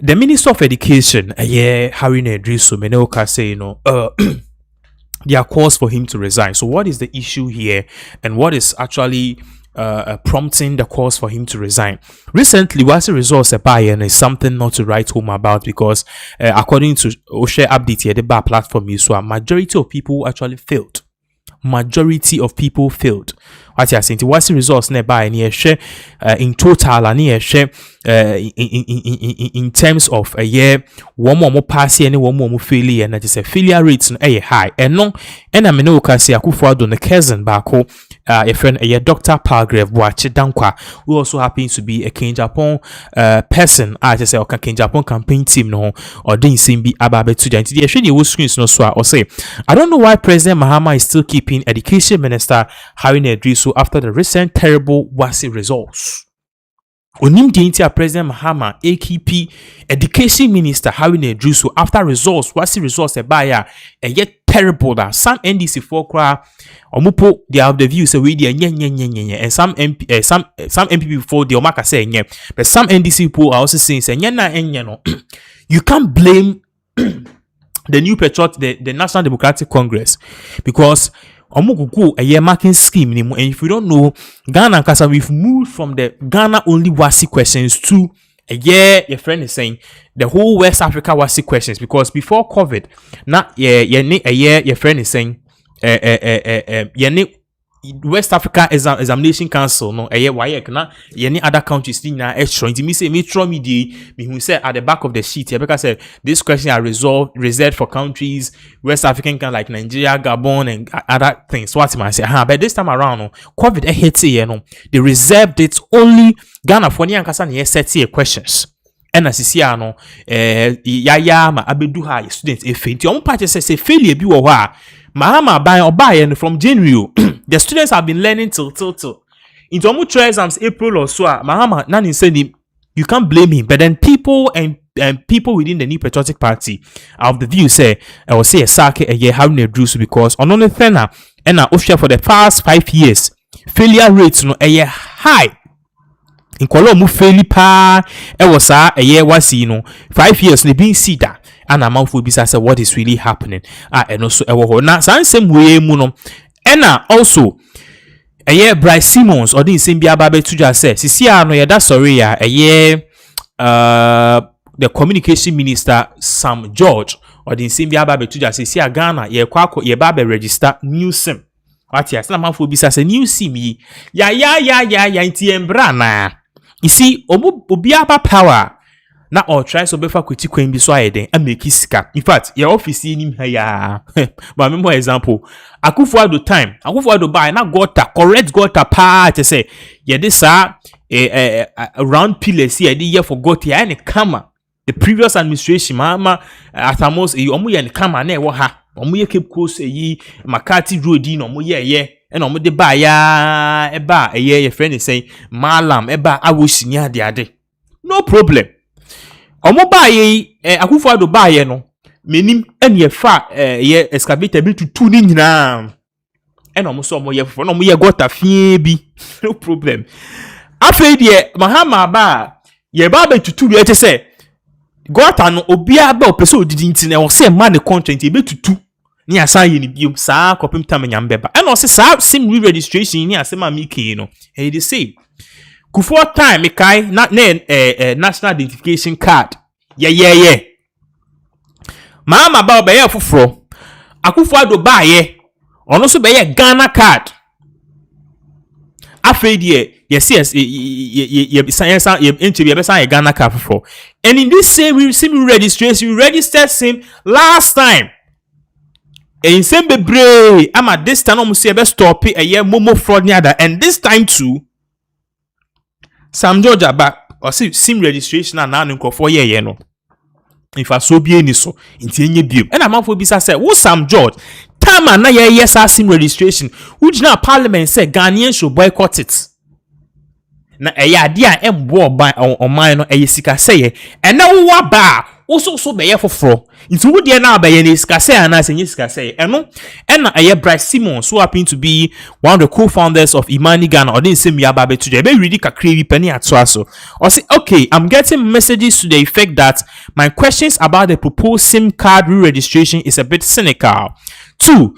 the Minister of Education, Haruna Iddrisu, Menelka say, there are calls for him to resign. So what is the issue here, and what is actually prompting the calls for him to resign? Recently, Wasi results and is something not to write home about, because according to Oshe update here, the bar platform, so a majority of people actually failed. Majority of people failed. What you saying? What's the results nearby? In total, and in terms of a year, one more pass and one more failure, and that is a failure rates high. And no, and I mean, no, can say Akufo-Addo the cousin back home. A friend, Dr. Palgrave Wache Dankwa, who also happens to be a King Japan person. I just say, okay, King Japan campaign team no, or didn't seem be ababe to the the actually was screens no so or say, I don't know why President Mahama is still keeping Education Minister Haruna Iddrisu after the recent terrible WASSCE results. Onim Dintia President Mahama AKP Education Minister Haruna Iddrisu after results WASSCE results ebaya and yet terrible that some NDC for cry omupo they have the view say we dey and some MPP before the omaka say but some NDC people are also saying say no. You can't blame the new patriot the National Democratic Congress, because omukuku a year marking scheme, and if you don't know, Ghana kasa we've moved from the Ghana only WASSCE questions to a year your friend is saying the whole West Africa WASSCE questions, because before COVID now a year your friend is saying West Africa Examination Council no why na any other countries na extra into me say me throw me who say at the back of the sheet here, because this question are reserved for countries West African like Nigeria, Gabon and other things. What am I say? But this time around no COVID hits here they reserved it only Ghana for any kasa na set here questions. And as you see, no, yaya ma abedu ha students efenti. Omo party say failure bi wo ha. Mahama buy from January. The students have been learning till. Into omo try exams April or so. Mahama nani said you can't blame him. But then people and people within the New Patriotic Party of the view say I will say a sake a year Haruna Iddrisu, because on the thing and for the past 5 years failure rates no a year high. In Kuala mu fairly pa, was a year was 5 years they been see that, and a month will be say what is really happening. And also now same way muno, and also a year Bryce Simmons or the same be ababe to just say no ya that's sorry a year the communication minister Sam George or the same be ababe to just say Ghana ye kwako ye babe register new sim. What ya na month will be say new sim ya inti embra na. You see, obiaba power na or try so befa kwiti kwen bi so ayeden and make sika. In fact, your office in him ya. But remember example, Akufo-Addo time, Akufo-Addo buy na gota correct gota pa to say yeah this a round pillars here the year for got here and kama. The previous administration Mahama at almost omo ye kama na e wo ha. Omo ye keep close Makati road no omo ye and omo de ba ya eba your friend is saying malam eba awosinya ade no problem. Omo ba ye Akufo-Addo ba ye no menim en ye fa ye excavator bi tutu ni nyina en omo so omo ye fofo no omo ye gota fie bi no problem. Afei de Mahama ba ye ba be tutu bi ete say gota no obia ba opese odidi ntine o say man the content e be tutu ni asan ye ni biom saa kopim tam nyambeba and also saa sim re-registration ni asema miki no e dey say kufuor time mekai na national identification card ye Mahama ba be ye foforo Akufo-Addo ba ye ono so be ye Ghana card afei de yes ye science ye interview be say Ghana card foforo, and in this same sim registration you registered same last time. In same bebre, ama this time almost say best stop a year momo fraud near that, and this time too Sam George back or see sim registration and now for year no. If I so be any so into any bill and I'm for bisa say who Sam George time na yes sim registration which now parliament say Ghanaians should boycott it. Na dia embo by on mine no sika say and now what ba also be for into wo de na abaye ne skase ana senye skase eno na aye Bryce Simon who happen to be one of the co-founders of Imani Ghana or say me aba betu dey be ready kakra bi pani atoaso or say okay, I'm getting messages to the effect that my questions about the proposed SIM card re-registration is a bit cynical. 2,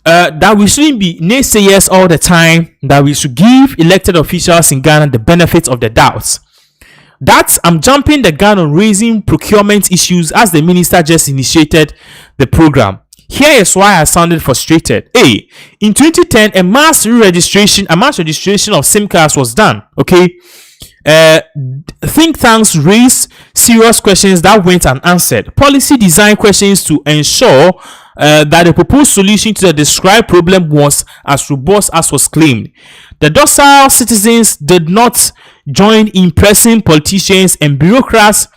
that we shouldn't be naysayers all the time, that we should give elected officials in Ghana the benefit of the doubt. That I'm jumping the gun on raising procurement issues as the minister just initiated the program. Here is why I sounded frustrated. A, in 2010, a mass registration of SIM cards was done. Okay, think tanks raised serious questions that went unanswered. Policy design questions to ensure that the proposed solution to the described problem was as robust as was claimed. The docile citizens did not join in pressing politicians, and bureaucrats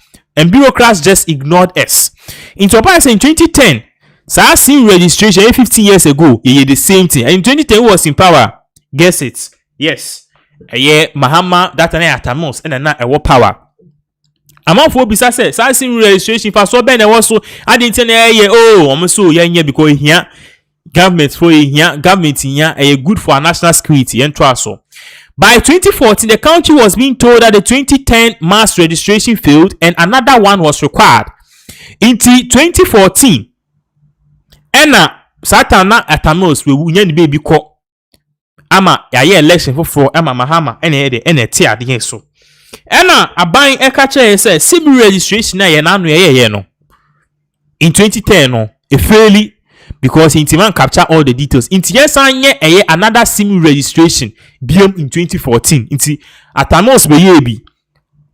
just ignored us. In 2010, SIM registration 15 years ago, the same thing. And in 2010, who was in power? Guess it. Yes. Mahama, that and Atamos, and now a power. Among for bisa say SIM registration for so ben also I didn't almost so because here government for here government here good for our national security and trust. By 2014, the country was being told that the 2010 mass registration failed and another one was required. In 2014, Satana Atamos will win baby call. Ama election for Ama Mahama and tear the so. A buying a catcher says SIM registration na no. In 2010, no, a fairly because Intiman capture all the details. Yes, another SIM registration beyond in 2014. Inti Atamos be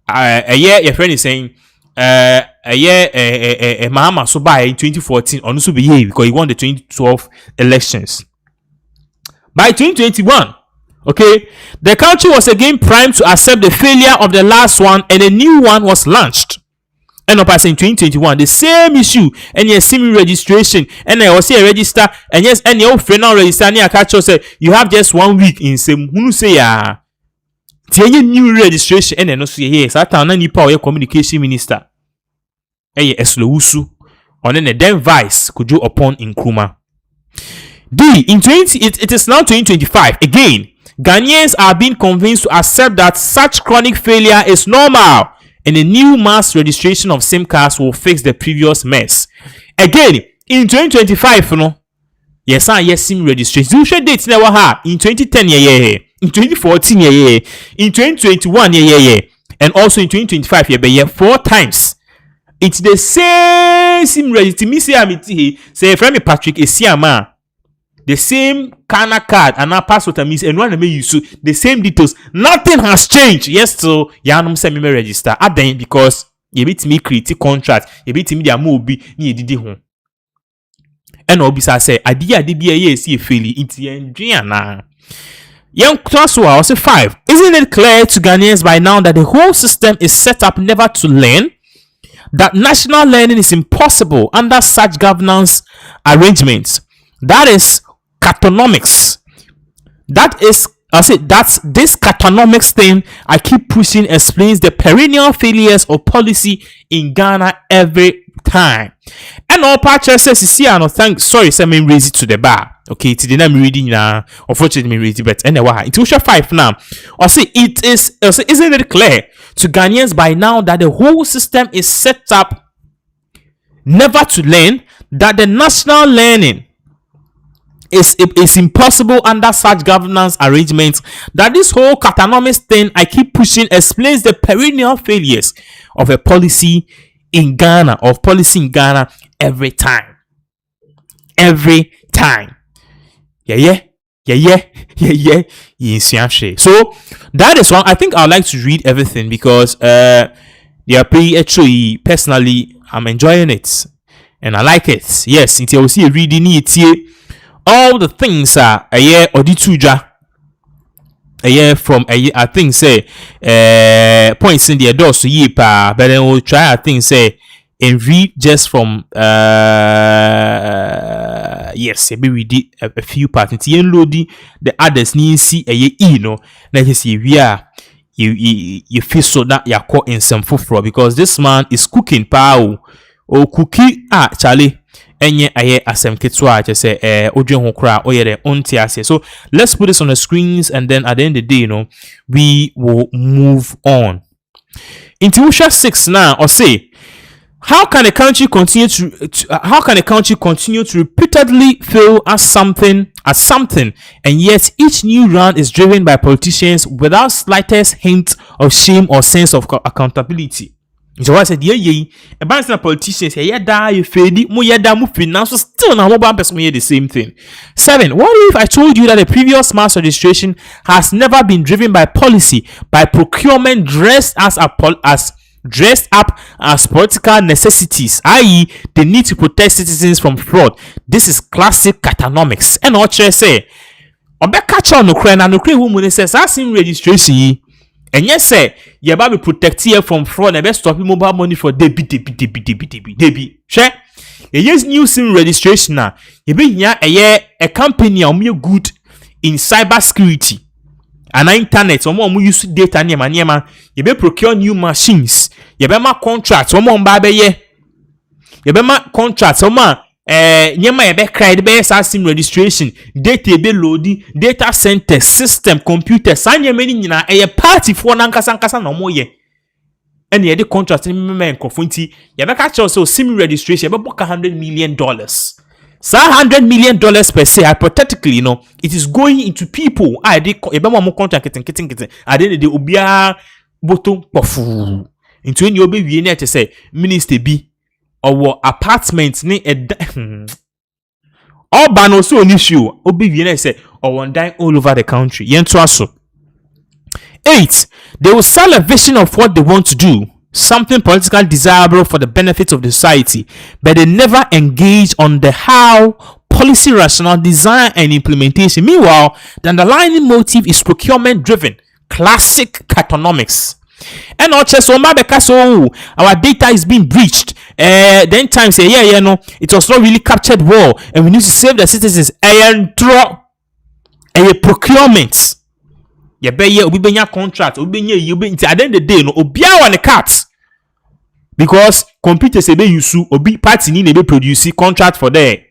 a year your friend is saying a year Mahama so by in 2014 on also be because he won the 2012 elections. By 2021, okay, the country was again primed to accept the failure of the last one and a new one was launched. And up as in 2021, the same issue and your SIM registration and I also register and yes, and your friend now register and catch say you have just 1 week in same who say new registration and then also yes, I tell any power communication minister. Eslowusu on the then vice could you upon in Nkrumah. D in 20 it is now 2025 again. Ghanaians are being convinced to accept that such chronic failure is normal and a new mass registration of SIM cards will fix the previous mess. Again, in 2025, yes, SIM registration. You should date never have in 2010, in 2014, in 2021, and also in 2025, 4 times. It's the same SIM registration. Say, friend Patrick is Siama. The same kind of card and our password and one may use the same details. Nothing has changed. Yes, so Yanum send me register. I then because you beat me create contract, you beat me the movie ni didi home. And obisa say idea DBA see fairly into Indiana. Young class was 5. Isn't it clear to Ghanaians by now that the whole system is set up never to learn? That national learning is impossible under such governance arrangements. That is cartonomics. That's this cartonomics thing I keep pushing explains the perennial failures of policy in Ghana every time. And all patches says see I no thank sorry say me raise it to the bar. Okay, today I'm reading now. Unfortunately, me read it, but anyway, it's 5 now. Or see it is isn't it clear to Ghanaians by now that the whole system is set up never to learn, that the national learning is impossible under such governance arrangements, that this whole cartonomics thing I keep pushing explains the perennial failures of a policy in Ghana, every time. Every time. Yeah. So that is one. I think I'd like to read everything because actually personally I'm enjoying it and I like it. Yes, it will see reading it here. All the things are a year or the 2 a year from a year, I think say points in the doors to ye pa, but then we'll try I think say and read just from yes, maybe we did a few parts. It's loading the others need see a ye no. Let us see we are you feel so that you're caught in some fufro because this man is cooking pow or cookie Charlie enye aye asem ketwa je say odwen ho kra oyere onti ase. So let's put this on the screens and then at the end of the day, we will move on. Into Usha 6 now, or say, how can a country continue to repeatedly fail at something, and yet each new round is driven by politicians without slightest hint of shame or sense of accountability? So I said, a bunch of politicians say, you fedi, mu finance, still now mobile person the same thing. 7. What if I told you that the previous mass registration has never been driven by policy, by procurement dressed up as political necessities, i.e., the need to protect citizens from fraud? This is classic catanomics. And what I say, catch on the woman says, I seen registration. And yes, say, you be protect you from fraud and best stop mobile money for debi. Share. Yes, new SIM registration now. You be here a company or good in cyber security and internet. Some use data nema. You be procure new machines. You be ma contracts. Some babe you be ma contracts. Some nyema ebe cried be SIM registration, data be loading, data center, system, computer, sanya many nyina party for nankasa no more ye. And ye the contract men kofunti, ye be catch also SIM registration, be book $100 million. So $100 million per se, hypothetically, it is going into people. I did ebe mo contract kitten. I did the obia bottom pofu. Into when you be we need to say minister B. Or apartments ni all ban also an issue. Obi say or one dying all over the country. Yentuaso. 8. They will sell a vision of what they want to do, something politically desirable for the benefit of the society, but they never engage on the how, policy rationale, design, and implementation. Meanwhile, the underlying motive is procurement driven. Classic catanomics. And not just because our data is being breached. Then time say it was not really captured well, and we need to save the citizens. And draw a procurement. You be contract. At the end of the day, obia on the cat because computers be use obi party ni be produce contract for there.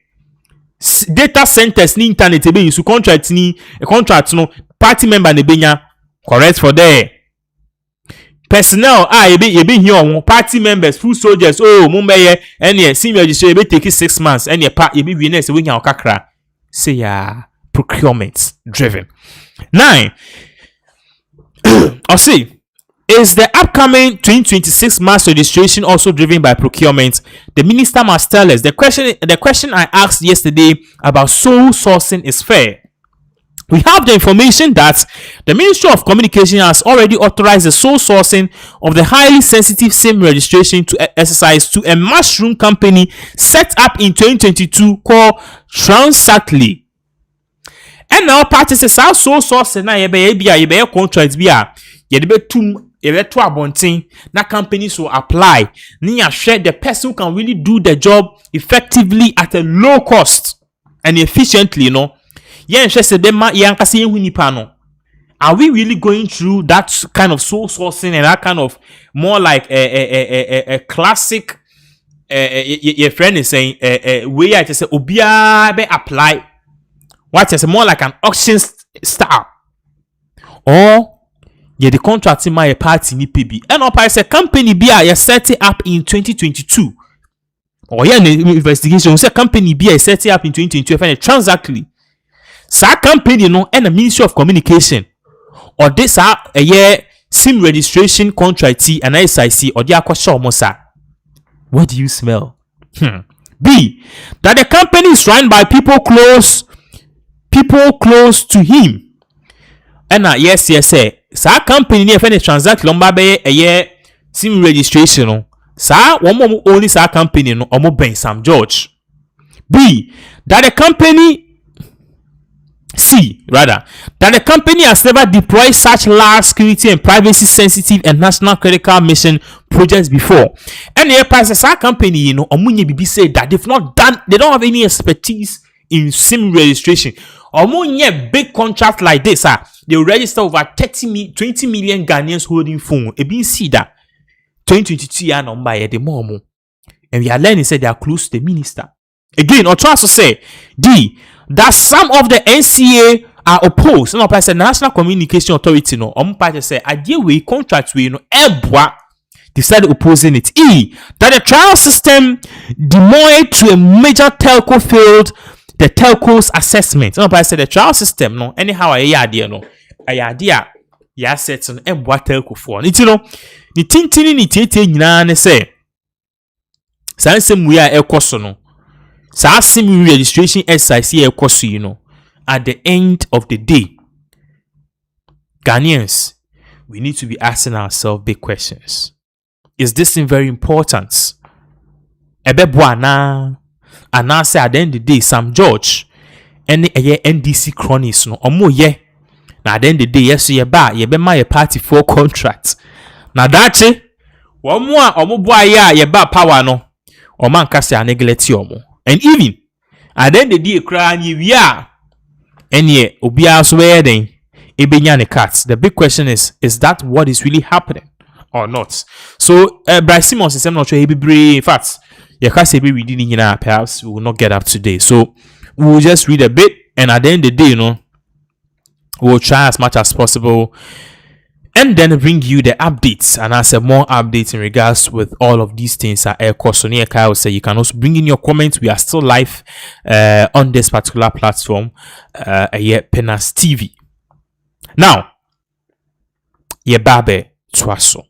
Data centers ni internet be use contract no party member ne benya correct for there. Personnel you be here party members, full soldiers, mumbeye and SIM registration be take 6 months and you be winners we can kakra say procurement driven. 9. Or see, is the upcoming 2026 mass registration also driven by procurement? The minister must tell us. The question I asked yesterday about sole sourcing is fair. We have the information that the Ministry of Communication has already authorized the sole sourcing of the highly sensitive SIM registration to exercise to a mushroom company set up in 2022 called Transatly. And now parties say sole sourcing na yebe contract bia yebe to abontin na companies will apply. Niya share the person who can really do the job effectively at a low cost and efficiently, are we really going through that kind of soul sourcing and that kind of more like a classic your friend is saying way I just say obia be apply what is more like an auction style or the contract in my party ni PB and up I say company be a set it up in 2022 or investigation say company be a set it up in 2022 and Transatly. Sa company and the Ministry of Communication or this a year SIM registration contract and SIC or the akwa. What do you smell? B. That the company is run by people close to him. And yes, say sa company ni efene transact lomba be a year SIM registration sa one only sa company no omo Ben Sam George. B. That the company C, rather, that the company has never deployed such large security and privacy sensitive and national critical mission projects before. And the prices our company, Omunye BB said that they don't have any expertise in SIM registration. Omunye big contract like this, they will register over 20 million Ghanaians holding phone. A been see that 2022 year number the more. And we are learning say they are close to the minister. Again, or try to say that some of the NCA are opposed. No, I said National Communication Authority no. Party say idea we contract we no ebwa. They started opposing it. That the trial system demoed to a major telco failed the telco's assessment. No, I said the trial system no. Anyhow, a idea no. A idea. Ya assets on ebwa telco for. It's no. Ni tintini ni tete nyina ne say. Sansem we are ekoso no. Sa sim registration SIC ekoso you know. At the end of the day, Ghanaians, we need to be asking ourselves big questions. Is this thing very important? Ebebwana, and I say at the end of the day, Sam George, any NDC cronies no, omo ye. Now at the end of the day, yes, ye be my party for contract. Now that's it. One more, omo boy ye ba power no. Oman kase a neglect yomo. And even at the end of the day, crying we are. Any obia swear then ebenyane cats. The big question is that what is really happening or not? So Bryce Simmons is not sure he be brave. In fact, you can't say we reading perhaps we will not get up today. So we will just read a bit, and at the end of the day, you know, we will try as much as possible and then bring you the updates and answer more updates in regards with all of these things at Air Course. So near Kyle say you can also bring in your comments. We are still live on this particular platform, Penas TV. Now, ye babe twaso.